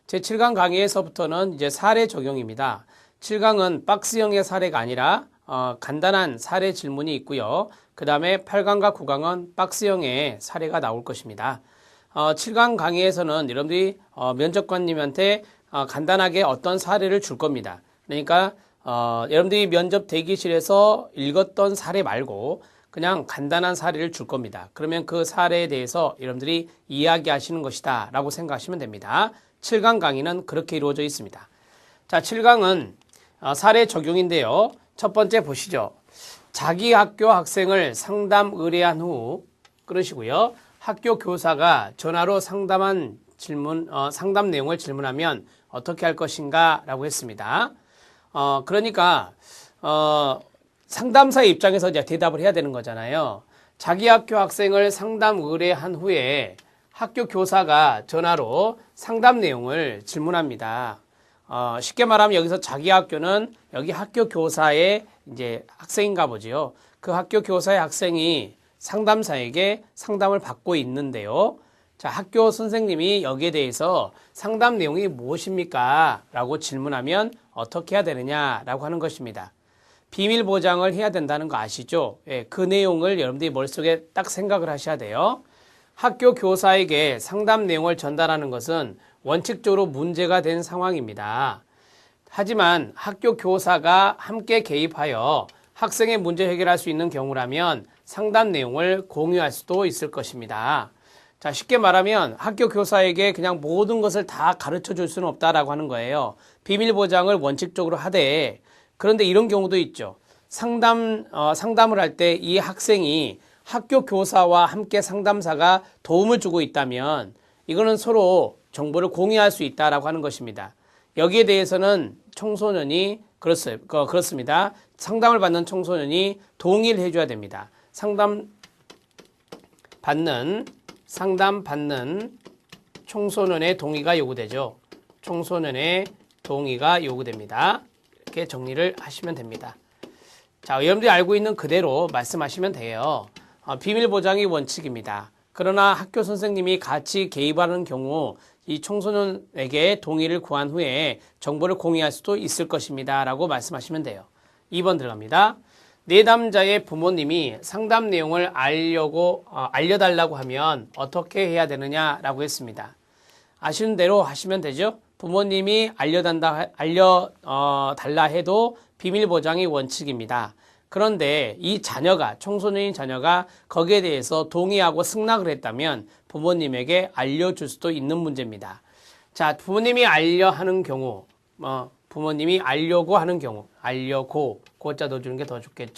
제7강 강의에서부터는 이제 사례 적용입니다. 7강은 박스형의 사례가 아니라 간단한 사례 질문이 있고요. 그 다음에 8강과 9강은 박스형의 사례가 나올 것입니다. 7강 강의에서는 여러분들이 면접관님한테 간단하게 어떤 사례를 줄 겁니다. 그러니까 여러분들이 면접 대기실에서 읽었던 사례 말고 그냥 간단한 사례를 줄 겁니다. 그러면 그 사례에 대해서 여러분들이 이야기하시는 것이다 라고 생각하시면 됩니다. 7강 강의는 그렇게 이루어져 있습니다. 자, 7강은 사례 적용인데요. 첫 번째 보시죠. 자기 학교 학생을 상담 의뢰한 후 그러시고요. 학교 교사가 전화로 상담 내용을 질문하면 어떻게 할 것인가 라고 했습니다. 그러니까 상담사의 입장에서 이제 대답을 해야 되는 거잖아요. 자기 학교 학생을 상담 의뢰한 후에 학교 교사가 전화로 상담 내용을 질문합니다. 쉽게 말하면 여기서 자기 학교는 여기 학교 교사의 이제 학생인가 보지요. 그 학교 교사의 학생이 상담사에게 상담을 받고 있는데요. 자, 학교 선생님이 여기에 대해서 상담 내용이 무엇입니까? 라고 질문하면 어떻게 해야 되느냐라고 하는 것입니다. 비밀 보장을 해야 된다는 거 아시죠? 예, 그 내용을 여러분들이 머릿속에 딱 생각을 하셔야 돼요. 학교 교사에게 상담 내용을 전달하는 것은 원칙적으로 문제가 된 상황입니다. 하지만 학교 교사가 함께 개입하여 학생의 문제 해결할 수 있는 경우라면 상담 내용을 공유할 수도 있을 것입니다. 자, 쉽게 말하면 학교 교사에게 그냥 모든 것을 다 가르쳐 줄 수는 없다라고 하는 거예요. 비밀 보장을 원칙적으로 하되, 그런데 이런 경우도 있죠. 상담을 할 때 이 학생이 학교 교사와 함께 상담사가 도움을 주고 있다면 이거는 서로 정보를 공유할 수 있다라고 하는 것입니다. 여기에 대해서는 청소년이 그렇습니다. 상담을 받는 청소년이 동의를 해줘야 됩니다. 상담 받는 청소년의 동의가 요구되죠. 청소년의 동의가 요구됩니다. 이렇게 정리를 하시면 됩니다. 자, 여러분들이 알고 있는 그대로 말씀하시면 돼요. 비밀 보장이 원칙입니다. 그러나 학교 선생님이 같이 개입하는 경우 이 청소년에게 동의를 구한 후에 정보를 공유할 수도 있을 것입니다. 라고 말씀하시면 돼요. 2번 들어갑니다. 내담자의 부모님이 상담 내용을 알려달라고 하면 어떻게 해야 되느냐라고 했습니다. 아시는 대로 하시면 되죠. 부모님이 알려달라 해도 비밀 보장이 원칙입니다. 그런데 이 청소년인 자녀가 거기에 대해서 동의하고 승낙을 했다면 부모님에게 알려줄 수도 있는 문제입니다. 자, 부모님이 알려고 하는 경우, 고자 넣어주는 게 더 좋겠죠.